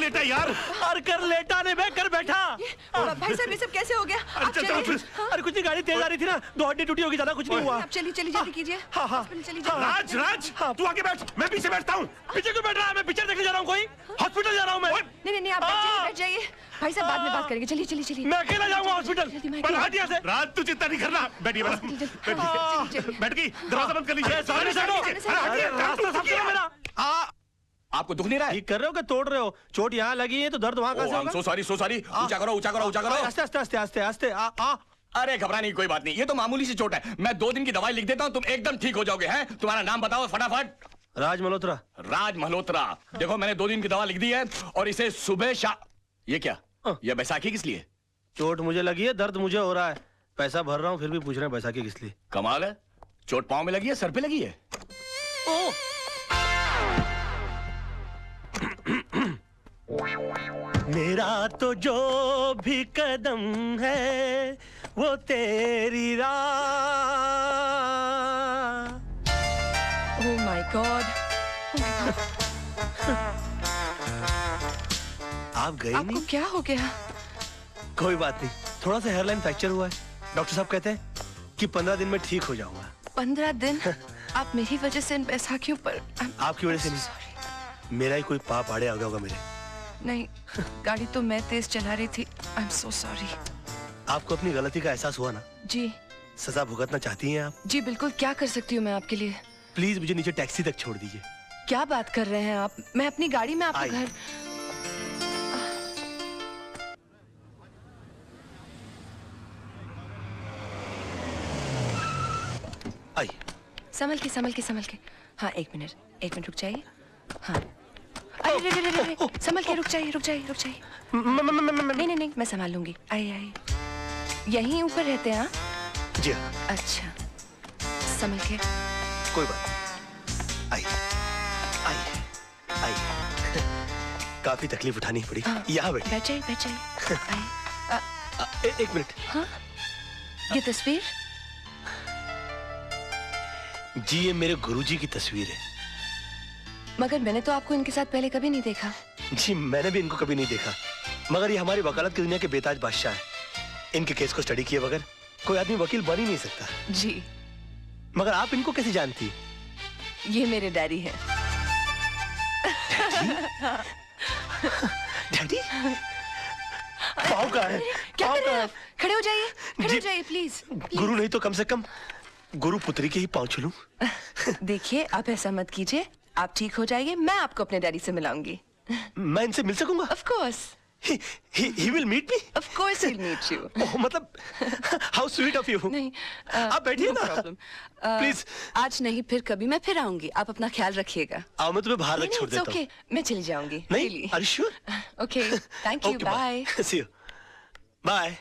लेटा यार। अरे कर लेटा नहीं, मैं कर बैठा। भाई साहब ये सब कैसे हो गया? आप चल, चलिए। चल, अरे कुछ नहीं, गाड़ी तेज आ रही थी ना, दो हड्डी टूटी होगी, ज्यादा कुछ नहीं हुआ। आप चलिए चलिए जल्दी कीजिए। हाँ, हाँ। हॉस्पिटल चलिए राज राज तू आगे बैठ, मैं पीछे बैठता हूँ। पीछे क्यों बैठ रहा है? मैं पिक्चर देखने जा रहा हूँ, कोई हॉस्पिटल जा रहा हूँ मैं। नहीं आप बैठ जाइए। भाई साहब बाद में बात करेंगे। चलिए चलिए चलिए। मैं अकेला जाऊंगा हॉस्पिटल। पर हट यहाँ से। राज तू चिंता नहीं करना। बैठिए बैठ गई, दरवाजा बंद कर लीजिए। सामने से हटो। रास्ता साफ करो मेरा। आपको दुख नहीं रहा है? ठीक कर रहे हो कि तोड़ रहे हो? चोट यहाँ लगी है तो दर्द वहाँ कहाँ से होगा? So sorry. ऊंचा करो। आस्ते आस्ते आस्ते आस्ते आस्ते। अरे घबराने की कोई बात नहीं, ये तो मामूली सी चोट है। मैं 2 दिन की दवाई लिख देता हूँ, तुम एकदम ठीक हो जाओगे। हैं? तुम्हारा नाम बताओ फटाफट। राज मल्होत्रा। राज मल्होत्रा। देखो मैंने 2 दिन की दवा लिख दी है और इसे सुबह ये क्या? ये बैसाखी किस लिए? चोट मुझे लगी है, दर्द मुझे हो रहा है, पैसा भर रहा हूँ, फिर भी पूछ रहे हैं बैसाखी किस लिए। कमाल है, चोट पाँव में लगी है, सर पे लगी है। मेरा तो जो भी कदम है वो तेरी राह। Oh my God. आप गए आपको नहीं? क्या हो गया? कोई बात नहीं, थोड़ा सा हेयरलाइन फ्रैक्चर हुआ है। डॉक्टर साहब कहते हैं कि 15 दिन में ठीक हो जाऊंगा। 15 दिन? आप मेरी वजह से इन बैसाखियों पर। आपकी वजह से नहीं, मेरा ही कोई पाप आड़े आ गया होगा मेरे। नहीं, गाड़ी तो मैं तेज चला रही थी। I am so sorry. आपको अपनी गलती का एहसास हुआ ना? जी। सजा भुगतना चाहती हैं आप? जी बिल्कुल। क्या कर सकती हूँ मैं आपके लिए? प्लीज मुझे नीचे टैक्सी तक छोड़ दीजिए। क्या बात कर रहे हैं आप? मैं अपनी गाड़ी में आपको घर। आई। संभल के। हाँ एक मिनट रुक जाइए। हाँ अरे संभल के रुक जाइए। नहीं मैं संभाल लूंगी। आइए यहीं ऊपर रहते हैं? हाँ जी हाँ। अच्छा संभल के। कोई बात। आई काफी तकलीफ उठानी पड़ी। यहाँ बैठ जाइए। एक मिनट। हाँ ये तस्वीर? जी ये मेरे गुरुजी की तस्वीर है। मगर मैंने तो आपको इनके साथ पहले कभी नहीं देखा। जी मैंने भी इनको कभी नहीं देखा, मगर ये हमारी वकालत की दुनिया के बेताज बादशाह है। इनके केस को स्टडी किए बगैर कोई आदमी वकील बन ही नहीं सकता। जी। मगर आप इनको कैसे जानती? ये मेरे डैडी है। डैडी? पाँव कहाँ है? क्या कर रहे हैं आप? खड़े हो जाइए प्लीज। गुरु नहीं तो कम से कम गुरु पुत्री के ही पाँव छूलूं। देखिए आप ऐसा मत कीजिए, आप ठीक हो जाइए, मैं आपको अपने डैडी से मिलाऊंगी। मैं इनसे मिल सकूंगा? Of course. He will meet me? Of course he'll meet you. मतलब how sweet of you. नहीं आप बैठिए ना। प्लीज। आज नहीं, फिर कभी मैं फिर आऊंगी। आप अपना ख्याल रखिएगा। आओ मैं तुम्हें बाहर रख छोड़ देता हूँ। मैं चली जाऊंगी। नहीं? Are you sure? Okay. Thank you. Bye. See you. Bye.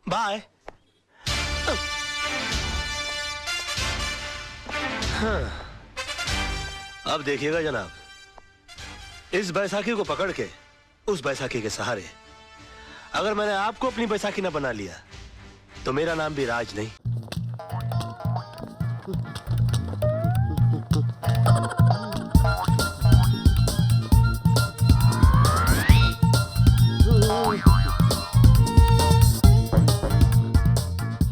Bye. अब देखिएगा जनाब, इस बैसाखी को पकड़ के उस बैसाखी के सहारे अगर मैंने आपको अपनी बैसाखी न बना लिया तो मेरा नाम भी राज नहीं।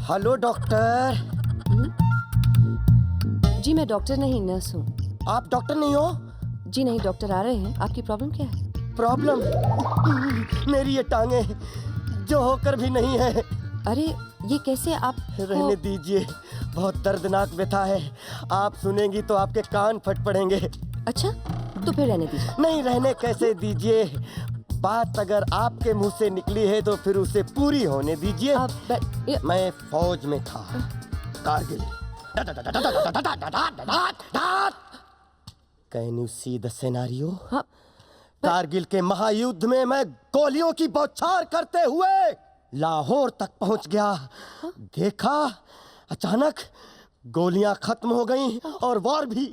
Hello doctor. जी मैं डॉक्टर नहीं, नर्स हूँ। आप डॉक्टर नहीं हो? जी नहीं, डॉक्टर आ रहे हैं। आपकी प्रॉब्लम क्या है? प्रॉब्लम? मेरी ये टांगे जो होकर भी नहीं है। अरे ये कैसे? आप रहने दीजिए, बहुत दर्दनाक व्यथा है। आप सुनेंगी तो आपके कान फट पड़ेंगे। अच्छा तो फिर रहने दीजिए। नहीं रहने कैसे दीजिए, बात अगर आपके मुंह से निकली है तो फिर उसे पूरी होने दीजिए। मैं फौज में था, Kargil. Can you see the scenario? Kargil के महायुद्ध में मैं गोलियों की बौछार करते हुए लाहौर तक पहुंच गया। देखा अचानक गोलियां खत्म हो गईं और वॉर भी।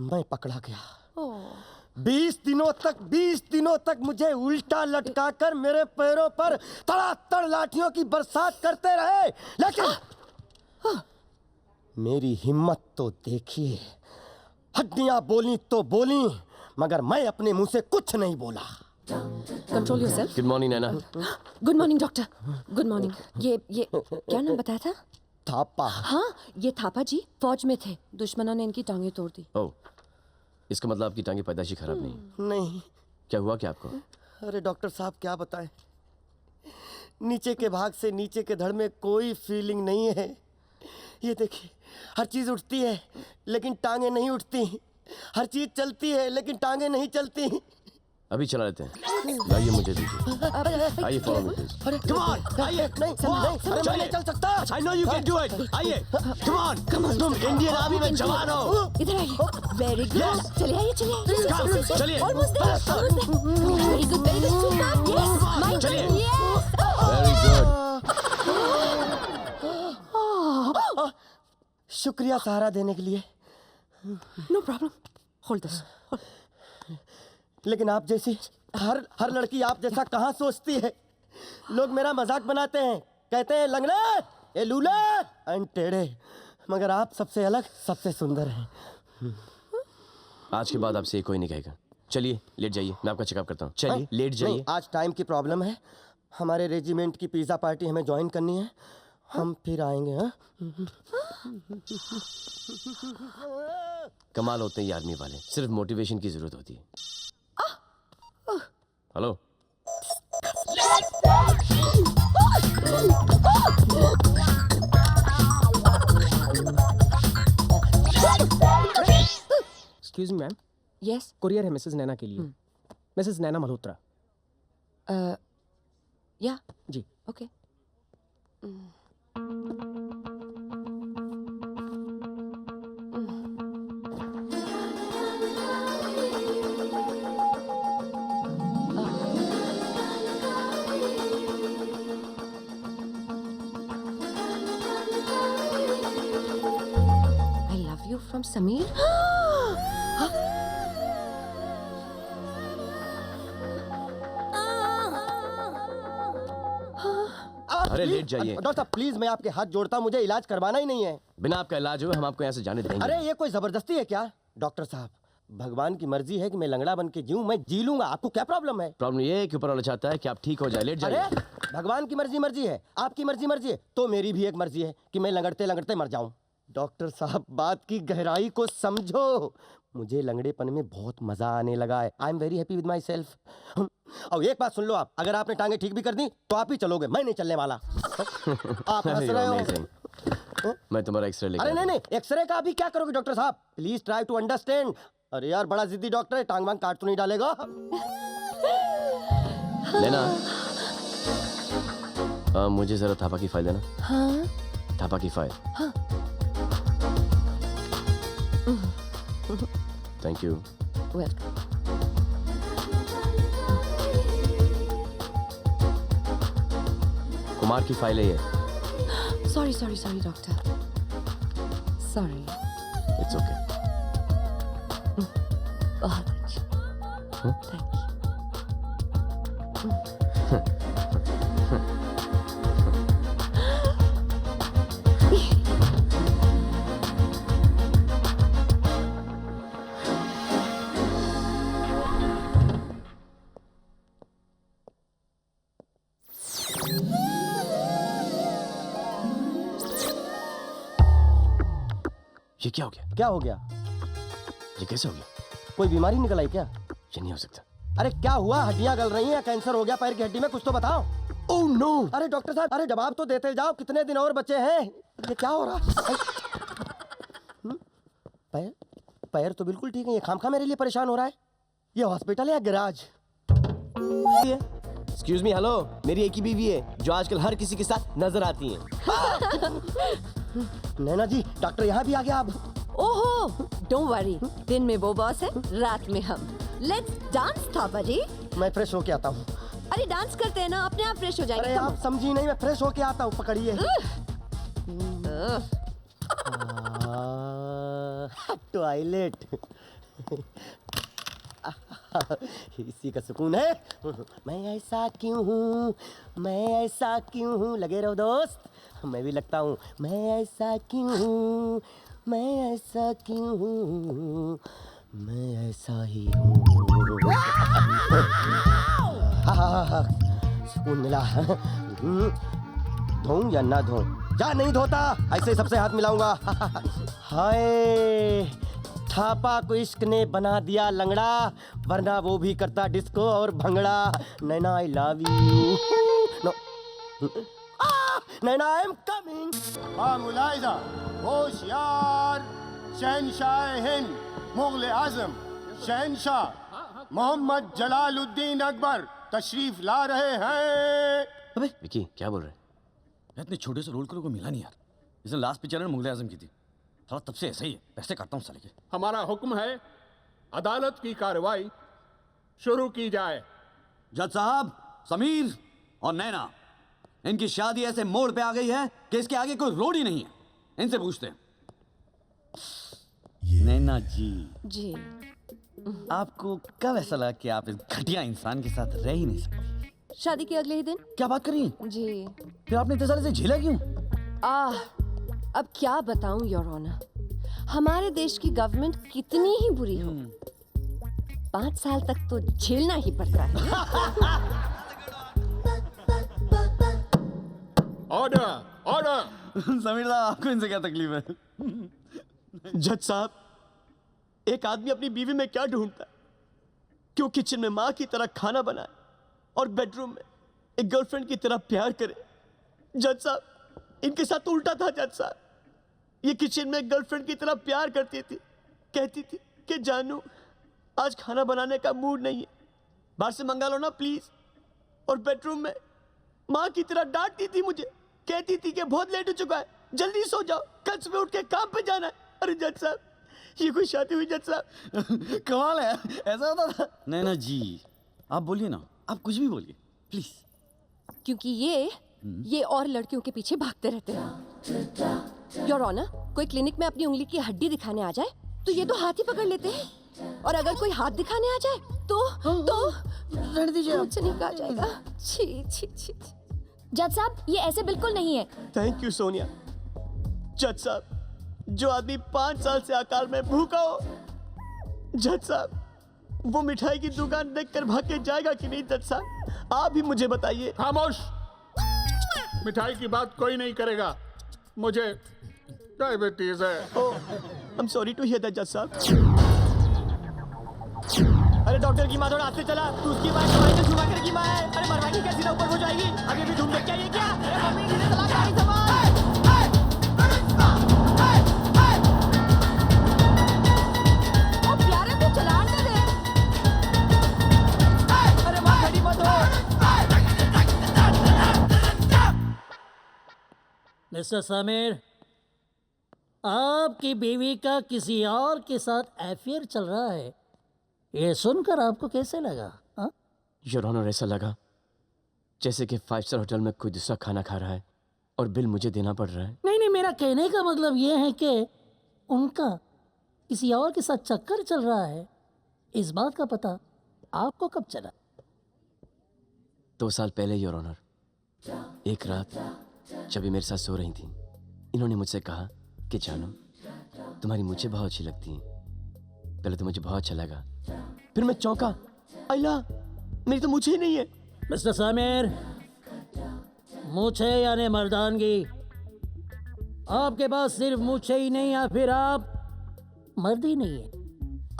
मैं पकड़ा गया। 20 दिनों तक मुझे उल्टा लटकाकर मेरे पैरों पर तड़ातड़ लाठियों की बरसात करते रहे। लेकिन मेरी हिम्मत तो देखिए, हड्डियां बोली तो बोली मगर मैं अपने मुंह से कुछ नहीं बोला। Control yourself. Good morning Naina. Good morning doctor. Good morning. ये क्या नाम बताया था? थापा। हाँ, ये थापा जी फौज में थे, दुश्मनों ने इनकी टांगें तोड़ दी। ओह, इसका मतलब आपकी टांगे पैदाइशी खराब नहीं। नहीं। क्या हुआ क्या आपको? अरे डॉक्टर साहब क्या बताएं, नीचे के भाग से नीचे के धड़ में कोई फीलिंग नहीं है। ये देखिए, हर चीज उठती है लेकिन टांगे नहीं उठती, हर चीज चलती है लेकिन टांगे नहीं चलती। अभी चला लेते हैं। लाइए मुझे दीजिए। आइए फॉलो मी प्लीज। अरे कम ऑन, आइए। नहीं अरे मैं नहीं चल सकता। I know you can do it. आइए, कम ऑन। तुम इंडियन आर्मी में जवान हो। इधर आइए। Very good. चलिए आइए, चलिए। चलिए। Almost there. Very good, very good. Super. Yes, my चलिए। यस। Very good. शुक्रिया सहारा देने के लिए। No problem. Hold this. लेकिन आप जैसी हर लड़की आप जैसा कहाँ सोचती है। लोग मेरा मजाक बनाते हैं, कहते हैं लंगड़े, ये लूले, एंड टेढ़े, मगर आप सबसे अलग, सबसे सुंदर हैं। आज के बाद आपसे कोई नहीं कहेगा। चलिए लेट जाइए, मैं आपका चेकअप करता हूँ। चलिए लेट जाइए। नहीं, आज टाइम की प्रॉब्लम है। हमारे रेजिमेंट की पिज्जा पार्टी हमें ज्वाइन करनी है। हम फिर आएंगे। हाँ, कमाल होते हैं ये आर्मी वाले, सिर्फ मोटिवेशन की जरूरत होती है। Hello, excuse me ma'am, yes. Courier है मिसेस नैना के लिए। मिसेस नैना मल्होत्रा। या जी। Okay. I love you from Sameer. अरे लेट जाइए। डॉक्टर साहब प्लीज, मैं आपके हाथ जोड़ता हूँ, मुझे इलाज करवाना ही नहीं है। बिना आपका इलाज हुए हम आपको यहाँ से जाने देंगे। अरे ये कोई जबरदस्ती है क्या? डॉक्टर साहब, भगवान की मर्जी है कि मैं लंगड़ा बन के जीऊं, मैं जी लूंगा। आपको क्या प्रॉब्लम है? प्रॉब्लम ये है कि ऊपर वाला चाहता है कि आप ठीक हो जाए। लेट अरे जाइए। भगवान की मर्जी है, आपकी मर्जी है, तो मेरी भी एक मर्जी है कि मैं लंगड़ते लंगड़ते मर जाऊं। डॉक्टर साहब बात की गहराई को समझो। मुझे लंगड़ेपन में बहुत मजा आने लगा है। I am very happy with my self. और एक बात सुन लो, आप अगर आपने टांगे ठीक भी कर दी तो आप ही चलोगे, मैं नहीं चलने वाला। आप हंस रहे हो। मैं तुम्हारा एक्सरे लेकर अरे नहीं, एक्सरे का अभी क्या करोगे डॉक्टर साहब? Please try to understand. अरे यार बड़ा जिद्दी डॉक्टर है, टांग वांग काट तो नहीं डालेगा? लेना, मुझे जरा थापा की फाइल देना। हाँ। थापा की फाइल। हाँ। Thank you. वेलकम। कुमार की फाइल है ये। Sorry sorry sorry doctor, sorry. It's okay. बहुत अच्छा, थैंक यू। ये क्या हो गया? क्या हो गया? ये कैसे हो गया? कोई बीमारी निकल आई क्या? ये नहीं हो सकता। अरे क्या हुआ? हड्डियां गल रही हैं या कैंसर हो गया पैर की हड्डी में? कुछ तो बताओ। Oh no. अरे डॉक्टर साहब, अरे जवाब तो देते जाओ, कितने दिन और बचे हैं? ये क्या हो रहा है? पैर पैर तो बिल्कुल ठीक है, ये खामखा मेरे लिए परेशान हो रहा है। ये हॉस्पिटल है या गैराज? एक्सक्यूज मी, हेलो, मेरी एक ही बीवी है जो आजकल हर किसी के साथ नजर आती है। नैना जी, डॉक्टर यहाँ भी आ गया अब। ओहो, डोंट वरी, दिन में वो बॉस है, रात में हम। लेट्स डांस थापा जी। मैं फ्रेश होके आता हूँ। अरे डांस करते हैं ना, अपने आप फ्रेश हो जाएंगे। अरे आप समझी नहीं, मैं फ्रेश होके आता हूँ, पकड़िए। टॉयलेट इसी का सुकून है। मैं ऐसा क्यों हूँ, मैं ऐसा क्यों हूँ? लगे रहो दोस्त, मैं भी लगता हूँ। मैं ऐसा क्यों हूँ, मैं ऐसा क्यों हूँ? मैं ऐसा ही हूँ। सुकून मिला। धोऊं या ना धोऊं? या नहीं धोता, ऐसे सबसे हाथ मिलाऊंगा। हाय, थापा को इश्क ने बना दिया लंगड़ा, वरना वो भी करता डिस्को और bhangra. Naina I love you. No Naina I am coming. मुलाहिजा, होशियार, शहनशाह हिंद, मुगल आजम, शहनशाह मोहम्मद जलालुद्दीन अकबर तशरीफ ला रहे हैं। अबे विकी क्या बोल रहे हैं? इतने छोटे से रोल करो को मिला नहीं यार। इसने लास्ट पिक्चर में मुगल आजम की थी। थोड़ा तब से ऐसा ही है, ऐसे करता हूँ साले के। हमारा हुक्म है, अदालत की कार्रवाई शुरू की जाए। जज साहब, समीर और नैना, इनकी शादी ऐसे मोड़ पे आ गई है कि इसके आगे कोई रोड ही नहीं है। इनसे पूछते हैं। नैना जी, जी आपको कब ऐसा लगा कि आप इस घटिया इंसान के साथ रह ही नहीं सकती? शादी के अगले ही दिन। क्या बात कर रही हैं? जी। फिर आपने इतने सारे से झेला क्यों? अब क्या बताऊं योर ऑनर, हमारे देश की गवर्नमेंट कितनी ही बुरी हो, 5 साल तक तो झेलना ही पड़ता है। Order, order. समीर साहब, आपको इनसे क्या तकलीफ है? जज साहब, एक आदमी अपनी बीवी में क्या ढूंढता है कि वो किचन में माँ की तरह खाना बनाए और बेडरूम में एक गर्लफ्रेंड की तरह प्यार करे। जज साहब, इनके साथ तो उल्टा था। जज साहब, ये किचन में एक गर्लफ्रेंड की तरह प्यार करती थी, कहती थी कि जानू आज खाना बनाने का मूड नहीं है, बाहर से मंगा लो ना प्लीज। और बेडरूम में माँ की तरह डांटती थी मुझे, कहती थी कि बहुत लेट हो चुका है, जल्दी सो जाओ, कल सुबह उठ के काम पे जाना है। अरे जज साहब, ये कोई शादी हुई जज साहब? कमाल है, ऐसा होता था? नैना जी, आप बोलिए ना, आप कुछ भी बोलिए प्लीज। क्योंकि ये और लड़कियों के पीछे भागते रहते हैं। योर ऑनर, कोई क्लिनिक में अपनी उंगली की हड्डी दिखाने आ जाए तो ये तो हाथ ही पकड़ लेते हैं, और अगर कोई हाथ दिखाने आ जाए तो रहने दीजिए, मुझसे नहीं कहा जाएगा। छी छी छी। जज साहब, ये ऐसे बिल्कुल नहीं है। Thank you Sonia. जज साहब, जो आदमी 5 साल से अकाल में भूखा हो, जज साहब, वो मिठाई की दुकान देखकर भाग के जाएगा कि नहीं? जज साहब, आप ही मुझे बताइए। खामोश, मिठाई की बात कोई नहीं करेगा, मुझे डायबिटीज है। I am sorry to hear that जज साहब। अरे डॉक्टर की माँ तो रात से चला, तू उसकी माँ कमाई से शुमाकर की माँ है। अरे मरवाएगी क्या, सीधा ऊपर हो जाएगी। अभी भी ढूंढ के ये क्या? अरे मम्मी ने तलाक गाड़ी संभाल। ओ प्यारे, तू चलान दे दे। अरे माँ खड़ी मत हो। मिस्टर समीर, आपकी बीवी का किसी और के साथ अफेयर चल रहा है, ये सुनकर आपको कैसे लगा? हाँ? योर ऑनर, ऐसा लगा जैसे कि 5 स्टार होटल में कोई दूसरा खाना खा रहा है और बिल मुझे देना पड़ रहा है। नहीं, मेरा कहने का मतलब ये है कि उनका किसी और के साथ चक्कर चल रहा है। इस बात का पता आपको कब चला? 2 साल पहले योर ऑनर, एक रात जब ये मेरे साथ सो रही थी, इन्होंने मुझसे कहा कि जानो, तुम्हारी मुझे बहुत अच्छी लगती है। पहले तो मुझे बहुत अच्छा लगा, फिर मैं चौंका, अल्लाह, मेरी तो मुझे ही नहीं है। मिस्टर समीर, मूछे यानी मर्दानगी, आपके पास सिर्फ मूछे ही नहीं या फिर आप मर्द ही नहीं है।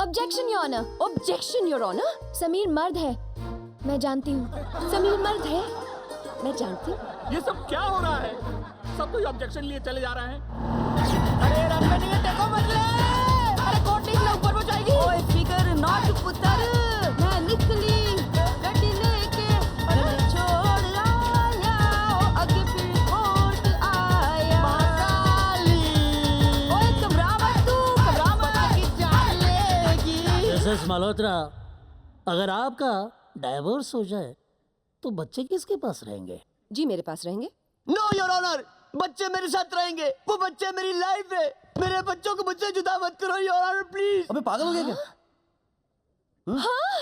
Objection your honour. Objection your honour. Sameer मर्द है, मैं जानती हूँ। समीर मर्द है, मैं जानती हूँ। ये सब क्या हो रहा है? सब कोई ऑब्जेक्शन लिए चले जा रहे हैं। अरे रन में नहीं है, देखो बदले। अरे कोर्ट निकला, ऊपर हो जाएगी। ओए फिकर नॉट पुत्र, मैं निकली गड्डी लेके, अरे छोड़ आया, आगे फिर कोर्ट आया। महाकाली। ओए घबरा मत तू, घबरा मत कि जान लेगी। मिसेस मल्होत्रा, अगर आपका डाइवोर्स हो जाए तो बच्चे किसके पास रहेंगे? जी मेरे पास रहेंगे। नो योर ऑनर, बच्चे मेरे साथ रहेंगे। वो बच्चे मेरी लाइफ है। मेरे बच्चों को मुझसे जुदा मत करो योर ऑनर, प्लीज। अबे पागल हो गया क्या? हाँ,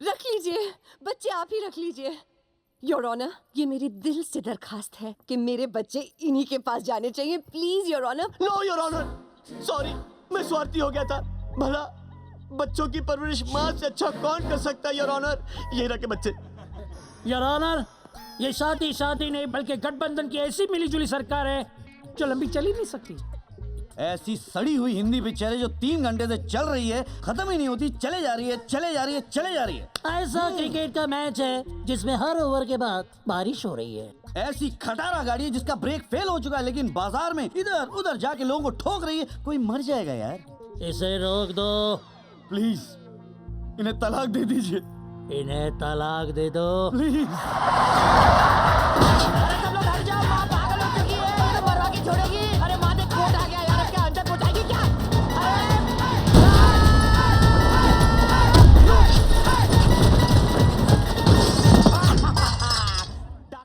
रख लीजिए बच्चे, आप ही रख लीजिए। योर ऑनर, ये मेरी दिल से दरखास्त है कि मेरे बच्चे इन्हीं के पास जाने चाहिए, please your honour. No your honour, sorry, मैं स्वार्थी हो गया था। भला बच्चों की परवरिश माँ से अच्छा कौन कर सकता है योर ऑनर? ये रखे बच्चे। योर ऑनर, ये शादी नहीं बल्कि गठबंधन की ऐसी मिलीजुली सरकार है जो लंबी चल ही नहीं सकती। ऐसी सड़ी हुई हिंदी पिक्चर है जो 3 घंटे से चल रही है, खत्म ही नहीं होती, चले जा रही है, चले जा रही है, चले जा रही है। ऐसा क्रिकेट का मैच है जिसमें हर ओवर के बाद बारिश हो रही है। ऐसी खटारा गाड़ी है जिसका ब्रेक फेल हो चुका है लेकिन बाजार में इधर उधर जाके लोगों को ठोक रही है। कोई मर जाएगा यार। इसे रोक दो प्लीज, इन्हें तलाक दे दीजिए। इन्हें तलाक दे दो प्लीज।